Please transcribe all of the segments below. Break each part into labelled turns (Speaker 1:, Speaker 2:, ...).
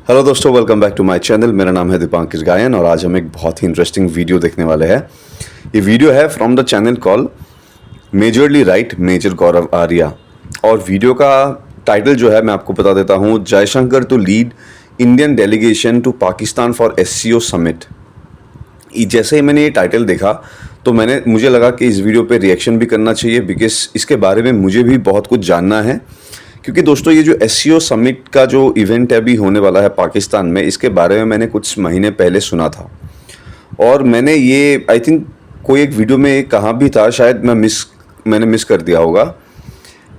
Speaker 1: Hello दोस्तों, welcome back to my channel. मेरा नाम है दीपांकर गायन और आज हम एक बहुत ही इंटरेस्टिंग वीडियो देखने वाले हैं। ये वीडियो है from the channel call majorly right major Gaurav Arya. और वीडियो का टाइटल जो है मैं आपको बता देता हूँ, Jaishankar to lead Indian delegation to Pakistan for SCO summit. जैसे ही मैंने ये टाइटल देखा तो मुझे लगा कि इस वीडियो पे रिएक्शन भी करना चाहिए, बिकॉज इसके बारे में मुझे भी बहुत कुछ जानना है। क्योंकि दोस्तों, ये जो एससीओ समिट का जो इवेंट है अभी होने वाला है पाकिस्तान में, इसके बारे में मैंने कुछ महीने पहले सुना था और मैंने ये आई थिंक कोई एक वीडियो में कहा भी था, शायद मैंने मिस कर दिया होगा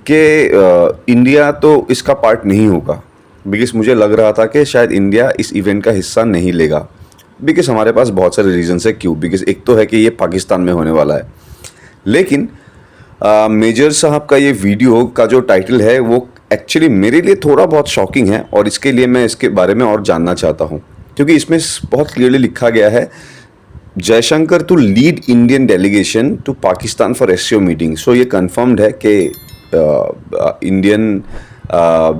Speaker 1: कि इंडिया तो इसका पार्ट नहीं होगा। बिकॉज मुझे लग रहा था कि शायद इंडिया इस इवेंट का हिस्सा नहीं लेगा, बिकॉज हमारे पास बहुत सारे रीजंस है क्यों। बिकॉज एक तो है कि ये पाकिस्तान में होने वाला है, लेकिन मेजर साहब का ये वीडियो का जो टाइटल है वो एक्चुअली मेरे लिए थोड़ा बहुत शॉकिंग है और इसके लिए मैं इसके बारे में और जानना चाहता हूँ। क्योंकि इसमें बहुत क्लियरली लिखा गया है, Jaishankar to lead Indian delegation to Pakistan for SCO meeting. So ये कंफर्म्ड है कि इंडियन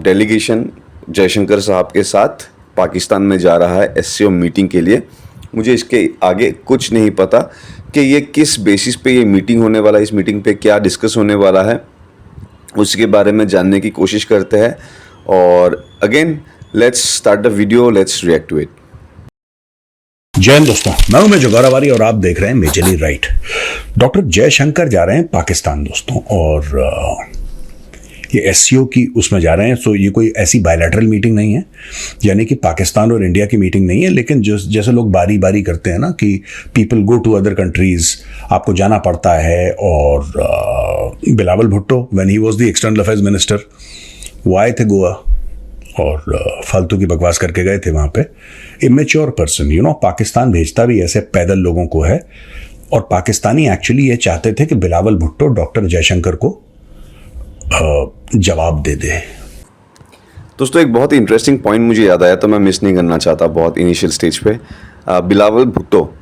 Speaker 1: डेलीगेशन जयशंकर साहब के साथ पाकिस्तान में जा रहा है एससीओ मीटिंग के लिए। मुझे इसके आगे कुछ नहीं पता कि ये किस बेसिस पे ये मीटिंग होने वाला है, इस मीटिंग पे क्या डिस्कस होने वाला है, उसके बारे में जानने की कोशिश करते हैं। और again let's start the video, let's react to it.
Speaker 2: जय हिंद दोस्तों, मैं हूं मेजर गौरव आर्या और आप देख रहे हैं मेजरली राइट। डॉक्टर जयशंकर जा रहे हैं पाकिस्तान दोस्तों, और ये एससीओ की उसमें जा रहे हैं। सो ये कोई ऐसी बायलैटरल मीटिंग नहीं है, यानी कि पाकिस्तान और इंडिया की मीटिंग नहीं है। लेकिन जैसे लोग बारी बारी करते हैं ना कि people go to other countries, आपको जाना पड़ता है। और Bilawal Bhutto when he was the external affairs minister, वो आए थे गोवा और फालतू की बकवास करके गए थे वहाँ पे। इमेच्योर पर्सन, पाकिस्तान भेजता भी ऐसे पैदल लोगों को है। और पाकिस्तानी एक्चुअली ये चाहते थे कि बिलावल भुट्टो डॉक्टर जयशंकर को जवाब दे दे।
Speaker 1: दोस्तों, एक बहुत ही इंटरेस्टिंग पॉइंट मुझे याद आया तो मैं मिस नहीं करना चाहता बहुत इनिशियल स्टेज पे। बिलावल भुट्टो,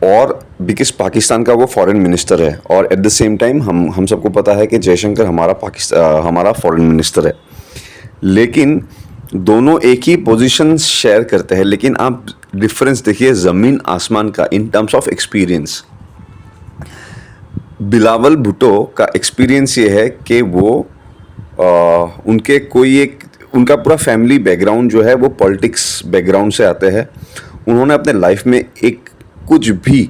Speaker 1: और बिकॉज पाकिस्तान का वो फॉरेन मिनिस्टर है और एट द सेम टाइम हम सबको पता है कि जयशंकर हमारा फॉरेन मिनिस्टर है। लेकिन दोनों एक ही पोजीशन शेयर करते हैं, लेकिन आप डिफरेंस देखिए ज़मीन आसमान का in terms of experience. Bilawal Bhutto का एक्सपीरियंस ये है कि वो उनका पूरा फैमिली बैकग्राउंड जो है वो पॉलिटिक्स बैकग्राउंड से आते हैं। उन्होंने अपने लाइफ में कुछ भी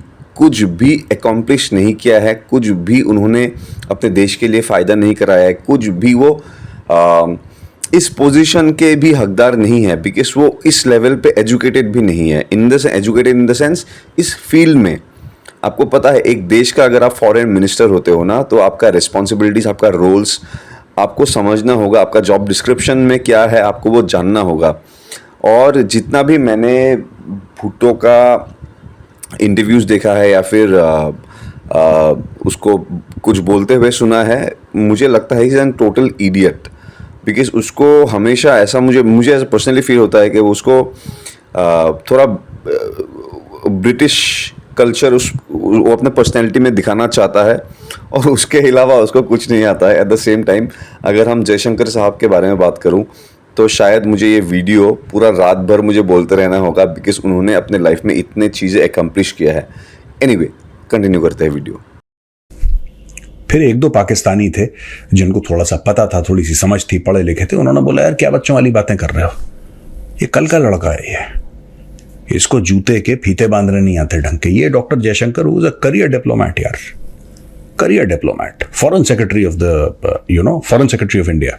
Speaker 1: अकॉम्प्लिश नहीं किया है, कुछ भी उन्होंने अपने देश के लिए फ़ायदा नहीं कराया है, कुछ भी वो इस पोजीशन के भी हकदार नहीं है, बिकॉज वो इस लेवल पे एजुकेटेड भी नहीं है। एजुकेटेड इन द सेंस इस फील्ड में। आपको पता है, एक देश का अगर आप फॉरेन मिनिस्टर होते हो ना, तो आपका रिस्पॉन्सिबिलिटीज, आपका रोल्स आपको समझना होगा, आपका जॉब डिस्क्रिप्शन में क्या है आपको वो जानना होगा। और जितना भी मैंने भुट्टो का इंटरव्यूज़ देखा है या फिर उसको कुछ बोलते हुए सुना है, मुझे लगता है is an total idiot. Because उसको हमेशा ऐसा मुझे ऐसा पर्सनली फील होता है कि वो उसको थोड़ा ब्रिटिश कल्चर वो अपने पर्सनैलिटी में दिखाना चाहता है और उसके अलावा उसको कुछ नहीं आता है। एट द सेम टाइम अगर हम जयशंकर साहब के बारे में बात करूं तो शायद मुझे ये वीडियो पूरा रात भर मुझे बोलते रहना होगा, बिकॉज उन्होंने अपने लाइफ में इतने चीज़ें एकम्प्लिश किया है। एनीवे, कंटिन्यू करते हैं वीडियो।
Speaker 2: फिर एक दो पाकिस्तानी थे जिनको थोड़ा सा पता था, थोड़ी सी समझ थी, पढ़े लिखे थे। उन्होंने बोला, यार क्या बच्चों वाली बातें कर रहे हो, ये कल का लड़का है, इसको जूते के फीते बांधने नहीं आते ढंग के। ये doctor Jaishankar who is a career diplomat, यार career diplomat, foreign secretary of the foreign secretary of India,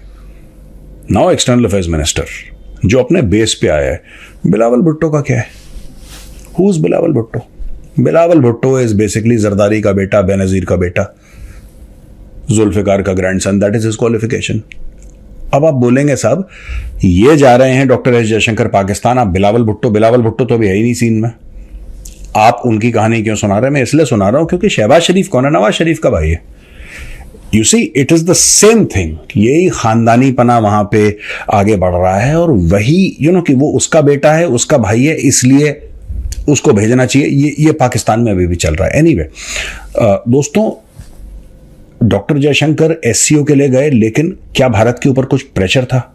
Speaker 2: now external affairs minister, जो अपने बेस पे आया है। बिलावल भुट्टो का क्या है? Who is Bilawal Bhutto? Bilawal Bhutto is basically Zardari का बेटा, बेनजीर का बेटा, जुल्फिकार का grandson. That is his qualification. अब आप बोलेंगे साहब ये जा रहे हैं डॉक्टर एस जयशंकर पाकिस्तान, आप बिलावल भुट्टो तो अभी है ही नहीं सीन में, आप उनकी कहानी क्यों सुना रहे हैं? मैं इसलिए सुना रहा हूं क्योंकि शहबाज शरीफ कौन है? नवाज शरीफ का भाई है। You see, it is the same thing. यही खानदानी पना वहां पे आगे बढ़ रहा है और वही कि वो उसका बेटा है, उसका भाई है, इसलिए उसको भेजना चाहिए। ये पाकिस्तान में अभी भी चल रहा है। एनीवे दोस्तों, डॉक्टर जयशंकर एससीओ के लिए गए, लेकिन क्या भारत के ऊपर कुछ प्रेशर था?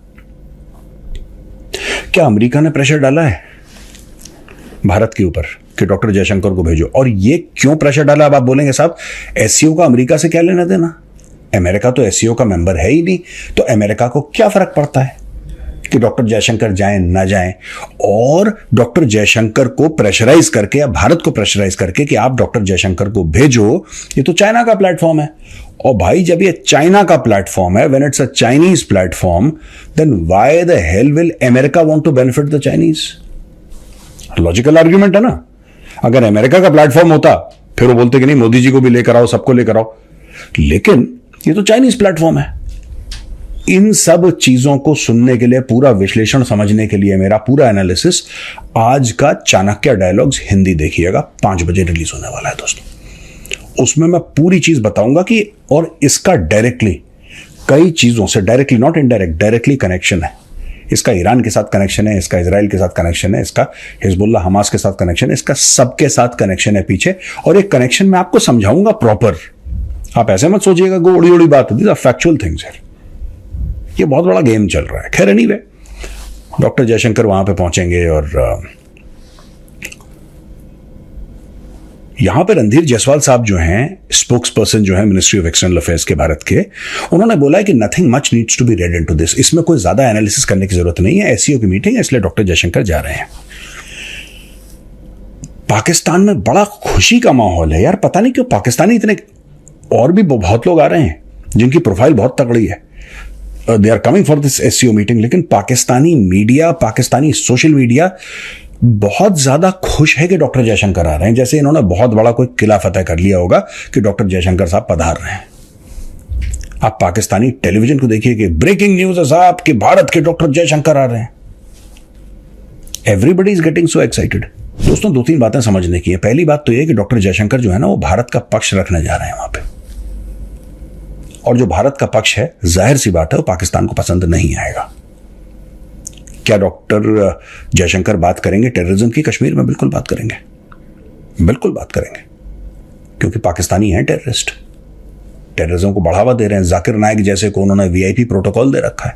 Speaker 2: क्या अमेरिका ने प्रेशर डाला है भारत के ऊपर कि डॉक्टर जयशंकर को भेजो? और ये क्यों प्रेशर डाला? अब आप बोलेंगे साहब एससीओ का अमेरिका से क्या लेना देना? अमेरिका तो एससीओ का मेंबर है ही नहीं, तो अमेरिका को क्या फर्क पड़ता है कि डॉक्टर जयशंकर जाएं ना जाएं? और डॉक्टर जयशंकर को प्रेशराइज करके या भारत को प्रेशराइज करके कि आप डॉक्टर जयशंकर को भेजो, ये तो चाइना का प्लेटफॉर्म है। और भाई जब ये चाइना का प्लेटफॉर्म है, when it's a Chinese platform, then why the hell will America want to benefit the Chinese? Logical argument है ना। अगर अमेरिका का प्लेटफॉर्म होता फिर वो बोलते कि नहीं मोदी जी को भी लेकर आओ, सबको लेकर आओ, लेकिन ये तो चाइनीज प्लेटफॉर्म है। इन सब चीजों को सुनने के लिए, पूरा विश्लेषण समझने के लिए, मेरा पूरा एनालिसिस, आज का चाणक्य डायलॉग्स हिंदी देखिएगा, 5 बजे रिलीज होने वाला है दोस्तों। उसमें मैं पूरी चीज बताऊंगा कि और इसका डायरेक्टली कई चीजों से, directly not indirect, directly connection है। इसका ईरान के साथ कनेक्शन है, इसका इजराइल के साथ कनेक्शन है, इसका हिजबुल्लाह हमास के साथ कनेक्शन है, इसका सबके साथ कनेक्शन है पीछे। और एक कनेक्शन मैं आपको समझाऊंगा प्रॉपर। आप ऐसे मत सोचिएगा कि उड़ी उड़ी बात, दीज आर फैक्चुअल थिंग्स है। ये बहुत बड़ा गेम चल रहा है। खैर एनीवे, डॉक्टर जयशंकर वहां पे पहुंचेंगे और यहां पे रणधीर जायसवाल साहब जो हैं, स्पोक्स पर्सन जो है मिनिस्ट्री ऑफ एक्सटर्नल अफेयर्स के भारत के, उन्होंने बोला है कि nothing much needs to be read into this. इसमें कोई ज्यादा एनालिसिस करने की जरूरत नहीं है, एससीओ की मीटिंग है इसलिए डॉक्टर जयशंकर जा रहे हैं। पाकिस्तान में बड़ा खुशी का माहौल है यार, पता नहीं क्यों पाकिस्तानी इतने, और भी बहुत लोग आ रहे हैं जिनकी प्रोफाइल बहुत तगड़ी है, they are coming for this SCO meeting, लेकिन Pakistani media, Pakistani social media बहुत ज्यादा खुश है कि डॉक्टर जयशंकर आ रहे हैं, जैसे इन्होंने बहुत बड़ा कोई किला फतेह कर लिया होगा कि डॉक्टर जयशंकर साहब पधार रहे हैं। आप पाकिस्तानी टेलीविजन को देखिए कि ब्रेकिंग न्यूज है साहब कि भारत के डॉक्टर जयशंकर आ रहे हैं। Everybody is getting so excited. दोस्तों 2-3 बातें समझने की है। पहली बात तो यह कि डॉक्टर जयशंकर जो है ना, वो भारत का पक्ष रखने जा रहे हैं वहां पे, और जो भारत का पक्ष है, जाहिर सी बात है, वो पाकिस्तान को पसंद नहीं आएगा। क्या डॉक्टर जयशंकर बात करेंगे टेररिज्म की कश्मीर में? बिल्कुल बात करेंगे, बिल्कुल बात करेंगे, क्योंकि पाकिस्तानी हैं टेररिस्ट, टेररिज्म को बढ़ावा दे रहे हैं। जाकिर नाइक जैसे को उन्होंने वीआईपी प्रोटोकॉल दे रखा है।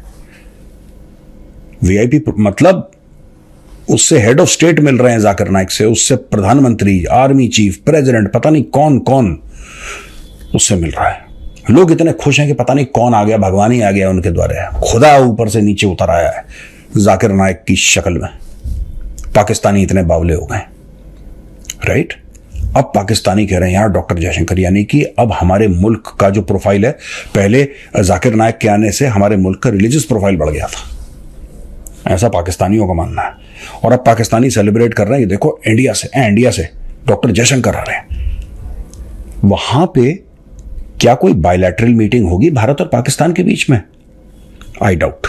Speaker 2: वीआईपी मतलब उससे हेड ऑफ स्टेट मिल रहे हैं जाकिर नाइक से, उससे प्रधानमंत्री, आर्मी चीफ, प्रेसिडेंट, पता नहीं कौन कौन उससे मिल रहा है। लोग इतने खुश हैं कि पता नहीं कौन आ गया, भगवान ही आ गया उनके द्वारा, खुदा ऊपर से नीचे उतर आया है जाकिर नाइक की शक्ल में। पाकिस्तानी इतने बावले हो गए, राइट? अब पाकिस्तानी कह रहे हैं यार डॉक्टर जयशंकर, यानी कि अब हमारे मुल्क का जो प्रोफाइल है, पहले जाकिर नाइक के आने से हमारे मुल्क का रिलीजियस प्रोफाइल बढ़ गया था, ऐसा पाकिस्तानियों का मानना है। और अब पाकिस्तानी सेलिब्रेट कर रहे हैं कि देखो इंडिया से डॉक्टर जयशंकर आ रहे हैं। वहां पे क्या कोई बायलैटरल मीटिंग होगी भारत और पाकिस्तान के बीच में? I doubt.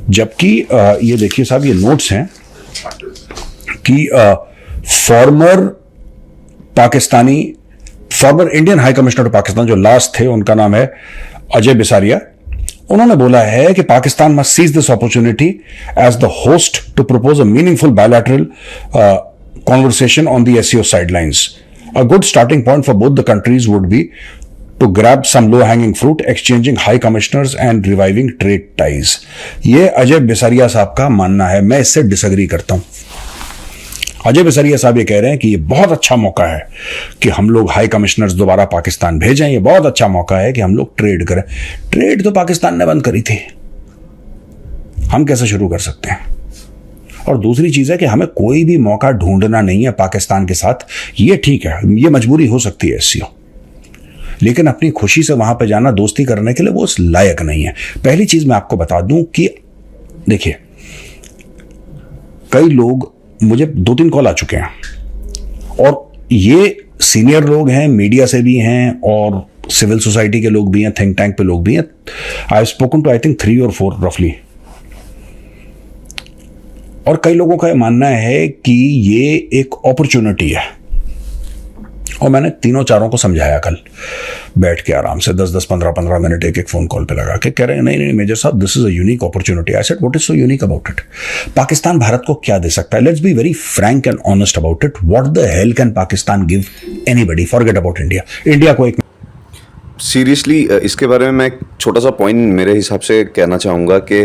Speaker 2: जबकि ये देखिए साहब, ये नोट्स हैं कि former Indian high commissioner to Pakistan जो लास्ट थे, उनका नाम है अजय बिसारिया, उन्होंने बोला है कि Pakistan must seize this opportunity as the host to propose a meaningful bilateral conversation on the SCO sidelines. A good starting point for both the countries would be to grab some low-hanging fruit, exchanging high commissioners and reviving trade ties. ये अजय बिसारिया साहब का मानना है, मैं इससे disagree करता हूं। अजय बिसारिया साहब ये कह रहे हैं कि ये बहुत अच्छा मौका है कि हम लोग हाई कमिश्नर्स दोबारा पाकिस्तान भेजें, ये बहुत अच्छा मौका है कि हम लोग ट्रेड करें। ट्रेड तो पाकिस्तान ने बंद करी थी, हम कैसे शुरू कर सकते हैं? और दूसरी चीज है कि हमें कोई भी मौका ढूंढना नहीं है पाकिस्तान के साथ। ये ठीक है, ये मजबूरी हो सकती है एससीओ, लेकिन अपनी खुशी से वहां पर जाना दोस्ती करने के लिए वो उस लायक नहीं है। पहली चीज मैं आपको बता दूं कि देखिए, कई लोग, मुझे 2-3 कॉल आ चुके हैं, और ये सीनियर लोग हैं, मीडिया से भी हैं और सिविल सोसाइटी के लोग भी हैं, थिंक टैंक पे लोग भी हैं। I have spoken to I think 3 or 4 रफली। और कई लोगों का मानना है कि ये एक अपॉर्चुनिटी है, और मैंने 3-4 को समझाया कल बैठ के आराम से 10-10, 15-15 मिनट एक फोन कॉल पे लगा के, कह रहे हैं नहीं मेजर साहब, this is a unique opportunity. I said what is so unique about it? Pakistan Bharat को क्या दे सकता है? Let's be very Frank and honest about it. What the hell can Pakistan give anybody? Forget about India. India को एक
Speaker 1: seriously इसके बारे में मैं एक छोटा सा पॉइंट मेरे हिसाब से कहना चाहूँगा कि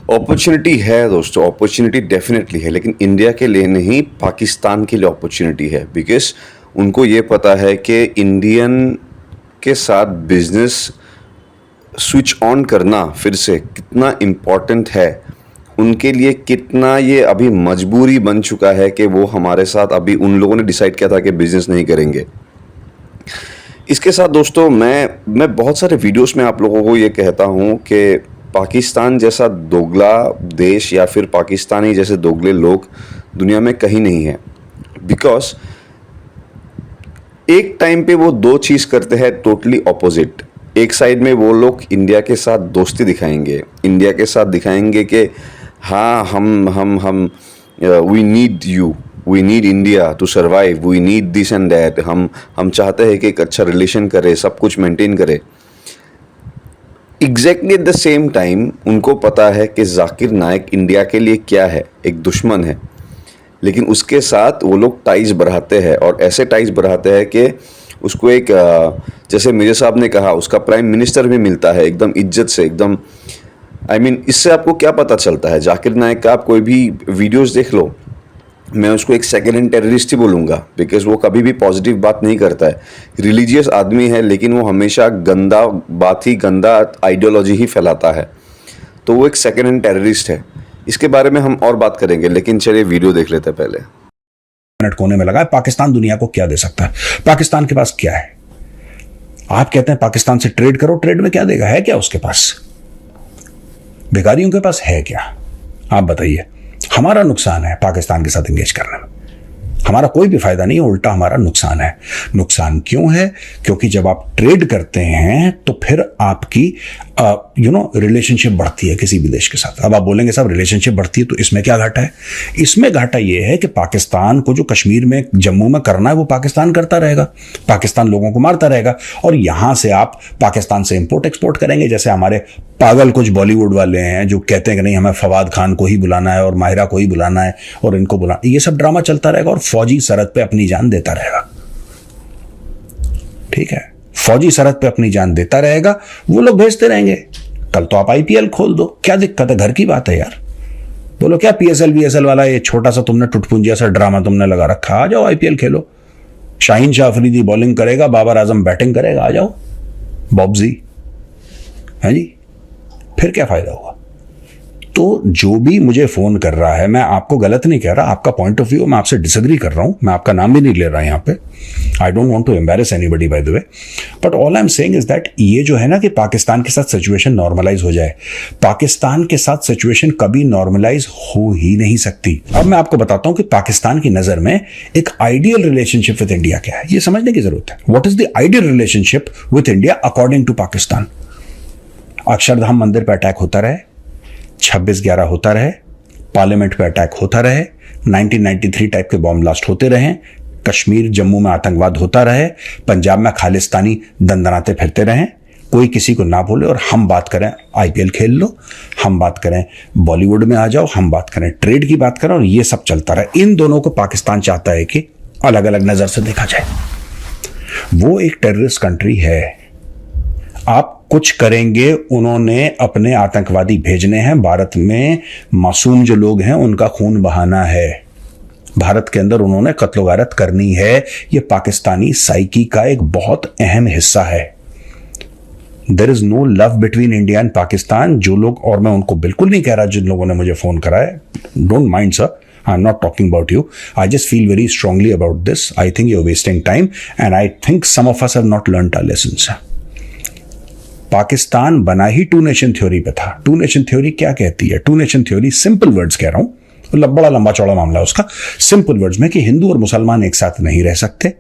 Speaker 1: अपॉर्चुनिटी है दोस्तों, अपॉर्चुनिटी डेफिनेटली है, लेकिन इंडिया के लिए नहीं, पाकिस्तान के लिए अपॉर्चुनिटी है। बिकॉज उनको ये पता है कि इंडियन के साथ बिजनेस स्विच ऑन करना फिर से कितना इम्पॉर्टेंट है, उनके लिए कितना ये अभी मजबूरी बन चुका है कि वो हमारे साथ, अभी उन लोगों ने डिसाइड किया था कि बिजनेस नहीं करेंगे। इसके साथ दोस्तों मैं बहुत सारे वीडियोस में आप लोगों को ये कहता हूँ कि पाकिस्तान जैसा दोगला देश या फिर पाकिस्तानी जैसे दोगले लोग दुनिया में कहीं नहीं है। बिकॉज एक टाइम पे वो दो चीज़ करते हैं टोटली ऑपोजिट। एक साइड में वो लोग इंडिया के साथ दोस्ती दिखाएंगे, इंडिया के साथ दिखाएंगे कि हाँ हम we need you, we need India to survive, we need this and that, हम चाहते हैं कि एक अच्छा रिलेशन करे, सब कुछ मेंटेन करे। Exactly at the same time उनको पता है कि जाकिर नाइक इंडिया के लिए क्या है, एक दुश्मन है, लेकिन उसके साथ वो लोग टाइज बढ़ाते हैं और ऐसे टाइज बढ़ाते हैं कि उसको एक जैसे मिर्जा साहब ने कहा, उसका प्राइम मिनिस्टर भी मिलता है एकदम इज्जत से, एकदम इससे आपको क्या पता चलता है? जाकिर नाइक का आप कोई भी वीडियोस देख लो, मैं उसको एक सेकेंड हैंड टेररिस्ट ही बोलूँगा। बिकॉज वो कभी भी पॉजिटिव बात नहीं करता है, रिलीजियस आदमी है, लेकिन वो हमेशा गंदा बात ही, गंदा आइडियोलॉजी ही फैलाता है, तो वो एक सेकेंड हैंड टेररिस्ट है। इसके बारे में हम और बात करेंगे, लेकिन चलिए वीडियो देख लेते हैं पहले।
Speaker 2: मिनट कोने में लगा है, पाकिस्तान दुनिया को क्या दे सकता है? पाकिस्तान के पास क्या है? आप कहते हैं पाकिस्तान से ट्रेड करो, ट्रेड में क्या देगा? है क्या उसके पास? भिखारियों के पास है क्या? आप बताइए। हमारा नुकसान है पाकिस्तान के साथ एंगेज करने में, हमारा कोई भी फायदा नहीं है, उल्टा हमारा नुकसान है। नुकसान क्यों है? क्योंकि जब आप ट्रेड करते हैं तो फिर आपकी रिलेशनशिप बढ़ती है किसी भी देश के साथ। अब आप बोलेंगे साहब रिलेशनशिप बढ़ती है तो इसमें क्या घाटा है? इसमें घाटा यह है कि पाकिस्तान को जो कश्मीर में, जम्मू में करना है वो पाकिस्तान करता रहेगा, पाकिस्तान लोगों को मारता रहेगा, और यहां से आप पाकिस्तान से इंपोर्ट एक्सपोर्ट करेंगे। जैसे हमारे पागल कुछ बॉलीवुड वाले हैं जो कहते हैं कि नहीं, हमें फवाद खान को ही बुलाना है और माहिरा को ही बुलाना है और इनको बुलाना, ये सब ड्रामा चलता रहेगा और फौजी सरहद पे अपनी जान देता रहेगा। ठीक है, फौजी सरहद पे अपनी जान देता रहेगा, वो लोग भेजते रहेंगे। कल तो आप आईपीएल खोल दो, क्या दिक्कत है? घर की बात है यार। बोलो क्या पीएसएल बीएसएल वाला ये छोटा सा तुमने टुटपुंजिया सा ड्रामा तुमने लगा रखा? आ जाओ आईपीएल खेलो, शाहीन शाह अफरीदी बॉलिंग करेगा, बाबर आजम बैटिंग करेगा, आ जाओ बॉब्जी, है जी। फिर क्या फायदा हुआ? तो जो भी मुझे फोन कर रहा है, मैं आपको गलत नहीं कह रहा, आपका पॉइंट ऑफ व्यू मैं आपसे डिसएग्री कर रहा हूं, मैं आपका नाम भी नहीं ले रहा यहां पे। I don't want to embarrass anybody by the way, but all I am saying is that ये जो है ना कि पाकिस्तान के साथ सिचुएशन नॉर्मलाइज हो जाए, पाकिस्तान के साथ सिचुएशन कभी नॉर्मलाइज हो ही नहीं सकती। अब मैं आपको बताता हूं कि पाकिस्तान की नजर में एक आइडियल रिलेशनशिप विद इंडिया क्या है, ये समझने की जरूरत है। What is the ideal relationship with India according to Pakistan? Akshardham मंदिर पर अटैक होता रहे, 26/11 होता रहे, पार्लियामेंट पे अटैक होता रहे, 1993 टाइप के बॉम्ब ब्लास्ट होते रहे, कश्मीर जम्मू में आतंकवाद होता रहे, पंजाब में खालिस्तानी दंदनाते फिरते रहे, कोई किसी को ना बोले, और हम बात करें आईपीएल खेल लो, हम बात करें बॉलीवुड में आ जाओ, हम बात करें ट्रेड की बात करें, और ये सब चलता रहे। इन दोनों को पाकिस्तान चाहता है कि अलग अलग नजर से देखा जाए। वो एक टेररिस्ट कंट्री है, आप कुछ करेंगे, उन्होंने अपने आतंकवादी भेजने हैं, भारत में मासूम जो लोग हैं उनका खून बहाना है, भारत के अंदर उन्होंने कत्ल गारत करनी है। यह पाकिस्तानी साइकी का एक बहुत अहम हिस्सा है। There is no love between India and Pakistan. जो लोग, और मैं उनको बिल्कुल नहीं कह रहा जिन लोगों ने मुझे फोन करा है, don't mind sir, I am not talking about you, I just feel very strongly about this. I think you are wasting time and I think some of us have not learned our lessons. Pakistan बना ही to nation theory पे था। To nation theory क्या कहती है? Two nation theory, simple words कह रहा हूं, बड़ा लंबा चौड़ा मामला है उसका, सिंपल वर्ड्स में कि हिंदू और मुसलमान एक साथ नहीं रह सकते,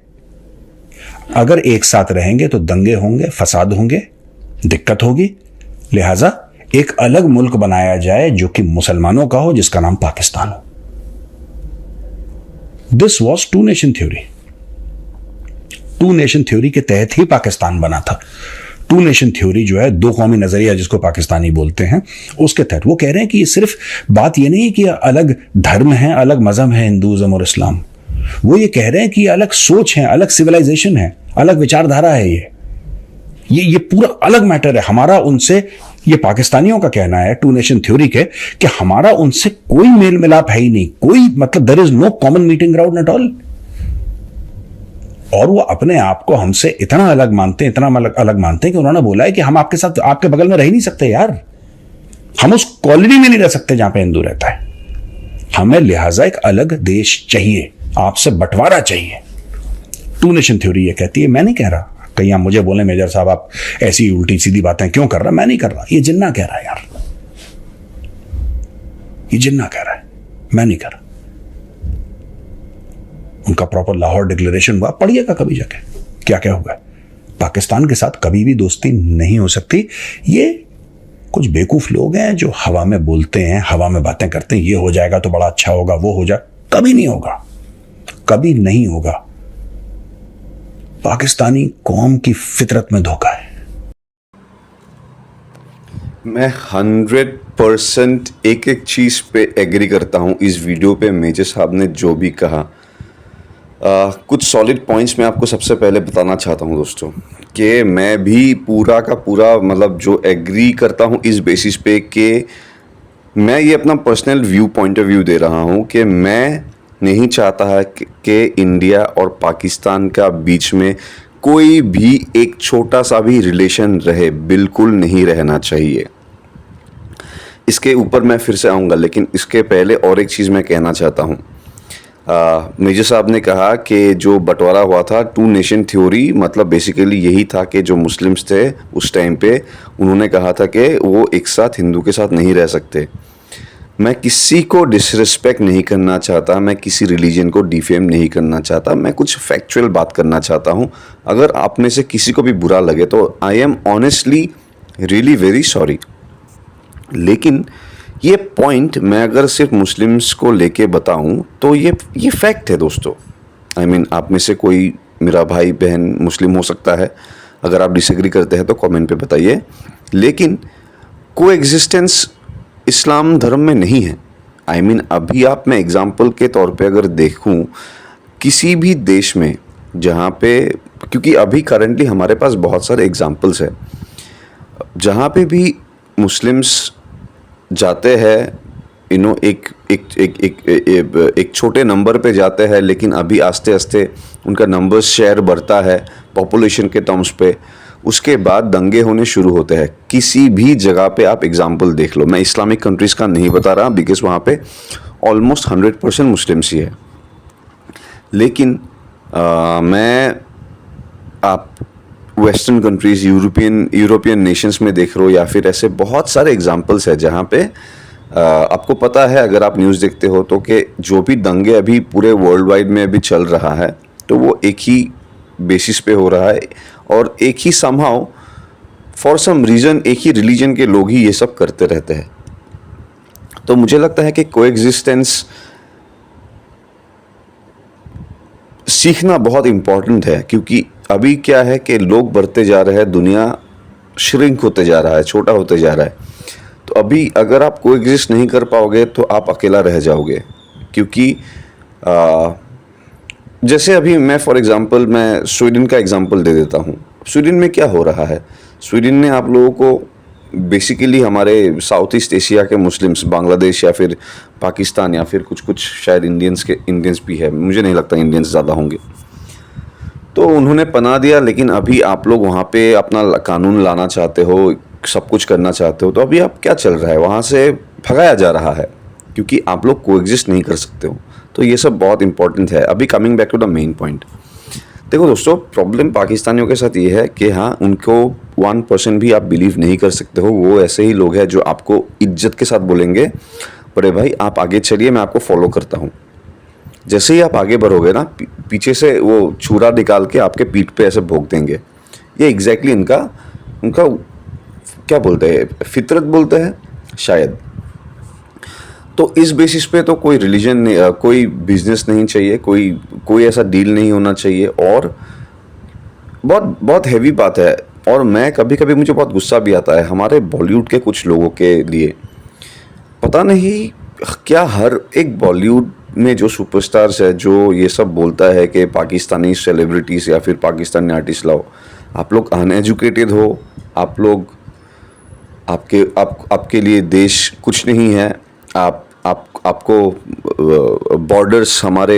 Speaker 2: अगर एक साथ रहेंगे तो दंगे होंगे, फसाद होंगे, दिक्कत होगी, लिहाजा एक अलग मुल्क बनाया जाए जो कि मुसलमानों का हो, जिसका नाम पाकिस्तान हो। This was two nation theory. Two nation theory के तहत ही पाकिस्तान बना था। टू नेशन थ्योरी जो है, दो कौमी नजरिया जिसको पाकिस्तानी बोलते हैं, उसके तहत वो कह रहे हैं कि ये सिर्फ बात ये नहीं है कि अलग धर्म है, अलग मजहब है, हिंदुइज्म और इस्लाम, वो ये कह रहे हैं कि अलग सोच है, अलग सिविलाइजेशन है, अलग विचारधारा है। ये पूरा अलग मैटर है हमारा उनसे। ये पाकिस्तानियों का कहना है टू नेशन थ्योरी के कि हमारा उनसे कोई मेल मिलाप है ही नहीं, कोई मतलब there is no common meeting ground at all. और वो अपने आप को हमसे इतना अलग मानते हैं, इतना अलग मानते हैं कि उन्होंने बोला है कि हम आपके साथ आपके बगल में रह ही नहीं सकते यार, हम उस कॉलोनी में नहीं रह सकते जहां पे हिंदू रहता है। हमें लिहाजा एक अलग देश चाहिए, आपसे बंटवारा चाहिए। टू नेशन थ्योरी ये कहती है, मैं नहीं कह रहा। कहीं आप मुझे बोले मेजर साहब आप ऐसी उल्टी सीधी बातें क्यों कर रहा, मैं नहीं कर रहा, ये जिन्ना कह रहा है यार, ये जिन्ना कह रहा है, मैं नहीं कर रहा। उनका प्रॉपर लाहौर डिक्लेरेशन हुआ, पढ़िएगा कभी जाके क्या क्या हुआ है। पाकिस्तान के साथ कभी भी दोस्ती नहीं हो सकती। ये कुछ बेवकूफ लोग हैं जो हवा में बोलते हैं, हवा में बातें करते हैं, ये हो जाएगा तो बड़ा अच्छा होगा, वो हो जाए, कभी नहीं होगा, कभी नहीं होगा। पाकिस्तानी कौम की फितरत में धोखा है।
Speaker 1: मैं 100% एक एक चीज़ पे एग्री करता हूँ इस वीडियो पे। मेजर साहब ने जो भी कहा, कुछ सॉलिड पॉइंट्स मैं आपको सबसे पहले बताना चाहता हूँ दोस्तों, कि मैं भी पूरा का पूरा मतलब जो एग्री करता हूँ इस बेसिस पे कि मैं ये अपना पर्सनल पॉइंट ऑफ व्यू दे रहा हूँ कि मैं नहीं चाहता है कि इंडिया और पाकिस्तान का बीच में कोई भी एक छोटा सा भी रिलेशन रहे, बिल्कुल नहीं रहना चाहिए। इसके ऊपर मैं फिर से आऊँगा, लेकिन इसके पहले और एक चीज़ मैं कहना चाहता हूँ। मेजर साहब ने कहा कि जो बंटवारा हुआ था टू नेशन थ्योरी, मतलब बेसिकली यही था कि जो मुस्लिम्स थे उस टाइम पे उन्होंने कहा था कि वो एक साथ हिंदू के साथ नहीं रह सकते। मैं किसी को डिसरिस्पेक्ट नहीं करना चाहता, मैं किसी रिलीजन को डिफेम नहीं करना चाहता, मैं कुछ फैक्चुअल बात करना चाहता हूँ। अगर आप में से किसी को भी बुरा लगे तो I am honestly really very sorry. लेकिन ये पॉइंट मैं अगर सिर्फ मुस्लिम्स को लेके बताऊं तो ये फैक्ट है दोस्तों। आई मीन आप में से कोई मेरा भाई बहन मुस्लिम हो सकता है, अगर आप डिसएग्री करते हैं तो कमेंट पे बताइए। लेकिन कोएग्जिस्टेंस इस्लाम धर्म में नहीं है। आई मीन अभी आप मैं एग्जांपल के तौर पे अगर देखूं किसी भी देश में जहाँ पे, क्योंकि अभी करंटली हमारे पास बहुत सारे एग्जांपल्स हैं जहाँ पे भी मुस्लिम्स जाते हैं, एक छोटे नंबर पे जाते हैं, लेकिन अभी आस्ते आस्ते उनका नंबर शेयर बढ़ता है पॉपुलेशन के टर्म्स पे। उसके बाद दंगे होने शुरू होते हैं। किसी भी जगह पे आप एग्जांपल देख लो, मैं इस्लामिक कंट्रीज़ का नहीं बता रहा बिकॉज वहाँ पे ऑलमोस्ट 100% मुस्लिम्स ही है। लेकिन मैं आप वेस्टर्न कंट्रीज़, यूरोपियन नेशंस में देख रहे हो, या फिर ऐसे बहुत सारे एग्जांपल्स हैं जहाँ पे आपको पता है, अगर आप न्यूज़ देखते हो तो, कि जो भी दंगे अभी पूरे वर्ल्ड वाइड में अभी चल रहा है तो वो एक ही बेसिस पे हो रहा है, और एक ही समहाउ फॉर सम रीज़न एक ही रिलीजन के लोग ही ये सब करते रहते हैं। तो मुझे लगता है कि कोएग्जिस्टेंस सीखना बहुत इम्पॉर्टेंट है, क्योंकि अभी क्या है कि लोग बढ़ते जा रहे हैं, दुनिया श्रिंक होते जा रहा है, छोटा होते जा रहा है। तो अभी अगर आप कोएग्जिस्ट नहीं कर पाओगे तो आप अकेला रह जाओगे। क्योंकि जैसे अभी मैं फॉर एग्जांपल मैं स्वीडन का एग्जांपल दे देता हूँ। स्वीडन में क्या हो रहा है, स्वीडन ने आप लोगों को बेसिकली हमारे साउथ ईस्ट एशिया के मुस्लिम्स, बांग्लादेश या फिर पाकिस्तान या फिर कुछ शायद इंडियंस भी है, मुझे नहीं लगता इंडियंस ज़्यादा होंगे, तो उन्होंने पनाह दिया। लेकिन अभी आप लोग वहाँ पे अपना कानून लाना चाहते हो, सब कुछ करना चाहते हो, तो अभी आप क्या चल रहा है, वहाँ से भगाया जा रहा है क्योंकि आप लोग कोएग्जिस्ट नहीं कर सकते हो। तो ये सब बहुत इंपॉर्टेंट है। अभी coming back to the main point, देखो दोस्तों, प्रॉब्लम पाकिस्तानियों के साथ ये है कि हाँ, उनको 1% भी आप बिलीव नहीं कर सकते हो। वो ऐसे ही लोग हैं जो आपको इज्जत के साथ बोलेंगे, बड़े भाई आप आगे चलिए, मैं आपको फॉलो करता हूँ। जैसे ही आप आगे बढ़ोगे ना, पीछे से वो छुरा निकाल के आपके पीठ पे ऐसे भोंक देंगे। ये एग्जैक्टली उनका क्या बोलते हैं, फितरत बोलते हैं शायद। तो इस बेसिस पे तो कोई रिलीजन नहीं, कोई बिजनेस नहीं चाहिए, कोई ऐसा डील नहीं होना चाहिए। और बहुत बहुत हैवी बात है। और मैं कभी मुझे बहुत गुस्सा भी आता है हमारे बॉलीवुड के कुछ लोगों के लिए। पता नहीं क्या हर एक बॉलीवुड में जो सुपरस्टार्स है जो ये सब बोलता है कि पाकिस्तानी सेलिब्रिटीज़ या फिर पाकिस्तानी आर्टिस्ट लाओ। आप लोग अनएजुकेटेड हो, आप लोग आपके लिए देश कुछ नहीं है। आपको बॉर्डर्स हमारे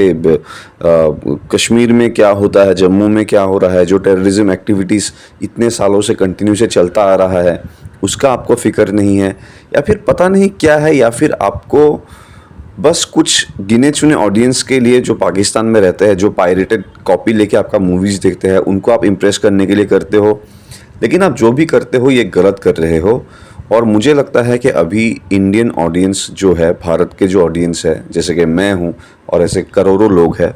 Speaker 1: कश्मीर में क्या होता है, जम्मू में क्या हो रहा है, जो टेररिज्म एक्टिविटीज़ इतने सालों से कंटिन्यू से चलता आ रहा है, उसका आपको फिक्र नहीं है, या फिर पता नहीं क्या है, या फिर आपको बस कुछ गिने चुने ऑडियंस के लिए जो पाकिस्तान में रहते हैं, जो पायरेटेड कॉपी लेके आपका मूवीज़ देखते हैं, उनको आप इम्प्रेस करने के लिए करते हो। लेकिन आप जो भी करते हो ये गलत कर रहे हो। और मुझे लगता है कि अभी इंडियन ऑडियंस जो है, भारत के जो ऑडियंस है, जैसे कि मैं हूँ और ऐसे करोड़ों लोग हैं,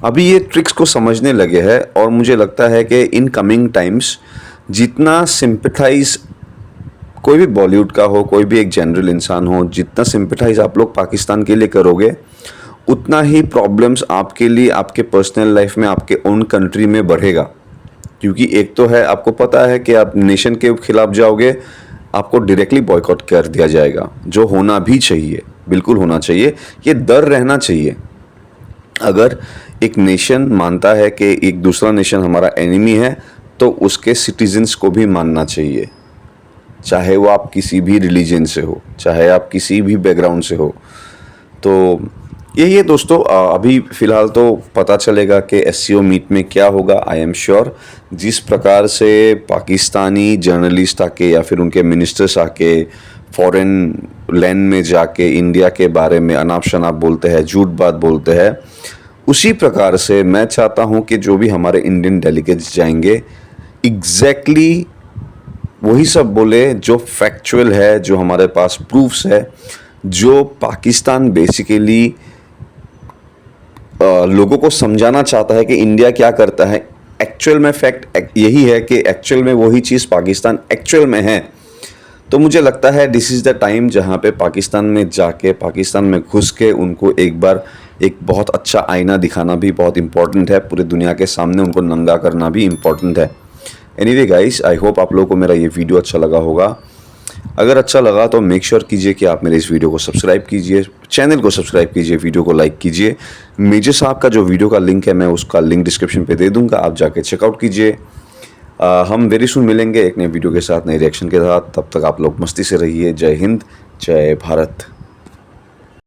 Speaker 1: अभी ये ट्रिक्स को समझने लगे हैं। और मुझे लगता है कि इन कमिंग टाइम्स जितना सिंपथाइज कोई भी बॉलीवुड का हो, कोई भी एक जनरल इंसान हो, जितना सिंपथाइज आप लोग पाकिस्तान के लिए करोगे, उतना ही प्रॉब्लम्स आपके लिए, आपके पर्सनल लाइफ में, आपके ओन कंट्री में बढ़ेगा। क्योंकि एक तो है, आपको पता है कि आप नेशन के खिलाफ जाओगे, आपको डायरेक्टली बॉयकॉट कर दिया जाएगा, जो होना भी चाहिए, बिल्कुल होना चाहिए। ये डर रहना चाहिए। अगर एक नेशन मानता है कि एक दूसरा नेशन हमारा एनिमी है, तो उसके सिटीजन्स को भी मानना चाहिए, चाहे वो आप किसी भी रिलीजन से हो, चाहे आप किसी भी बैकग्राउंड से हो। तो यही है दोस्तों। अभी फ़िलहाल तो पता चलेगा कि एससीओ मीट में क्या होगा। आई एम श्योर जिस प्रकार से पाकिस्तानी जर्नलिस्ट आके या फिर उनके मिनिस्टर्स आके फॉरेन लैंड में जाके इंडिया के बारे में अनाप शनाप बोलते हैं, झूठ बात बोलते हैं, उसी प्रकार से मैं चाहता हूं कि जो भी हमारे इंडियन डेलीगेट्स जाएंगे, एग्जैक्टली वही सब बोले जो फैक्चुअल है, जो हमारे पास प्रूफ्स है, जो पाकिस्तान बेसिकली लोगों को समझाना चाहता है कि इंडिया क्या करता है। एक्चुअल में फैक्ट यही है कि एक्चुअल में वही चीज़ पाकिस्तान एक्चुअल में है। तो मुझे लगता है दिस इज़ द टाइम जहाँ पे पाकिस्तान में जाके, पाकिस्तान में घुस के उनको एक बार एक बहुत अच्छा आईना दिखाना भी बहुत इंपॉर्टेंट है। पूरे दुनिया के सामने उनको नंगा करना भी इम्पॉर्टेंट है। एनीवे गाइस, आई होप आप लोगों को मेरा ये वीडियो अच्छा लगा होगा। अगर अच्छा लगा तो मेक श्योर कीजिए कि आप मेरे इस वीडियो को सब्सक्राइब कीजिए, चैनल को सब्सक्राइब कीजिए, वीडियो को लाइक कीजिए। मेजर साहब का जो वीडियो का लिंक है, मैं उसका लिंक डिस्क्रिप्शन पे दे दूंगा, आप जाके चेकआउट कीजिए। हम वेरी सुन मिलेंगे एक नए वीडियो के साथ, नए रिएक्शन के साथ। तब तक आप लोग मस्ती से रहिए। जय हिंद, जय भारत।